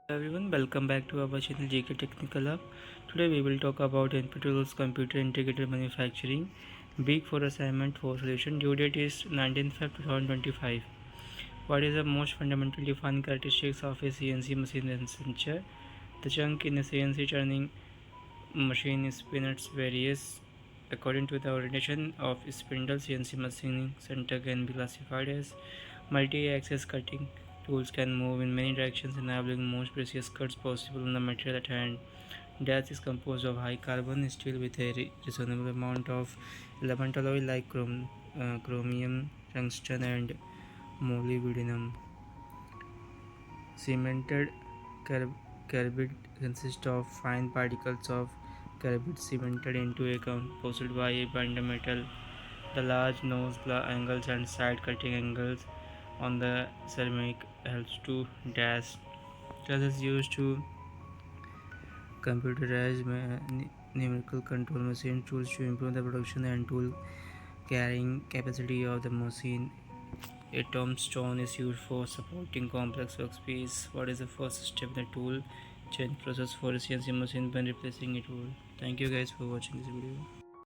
Everyone, welcome back to our channel JK Technical Hub. Today we will talk about NPTEL's Computer Integrated Manufacturing Big 4 Assignment 4 solution. Due date is 19th Feb 2025. What is the most fundamental defined characteristics of a CNC machine and center? The chunk in a CNC turning machine spinets varies according to the orientation of spindle. CNC machining center can be classified as multi-axis cutting. Tools can move in many directions, enabling most precise cuts possible on the material at hand. Dash is composed of high carbon steel with a reasonable amount of element alloy like chromium, tungsten, and molybdenum. Cemented carbide consists of fine particles of carbide cemented into a composite by a binder metal. The large nose angles and side cutting angles on the ceramic helps to dash. This is used to computerize numerical control machine tools to improve the production and tool carrying capacity of the machine. A tombstone is used for supporting complex workspace. What is the first step in the tool change process for a CNC machine when replacing a tool? Thank you guys for watching this video.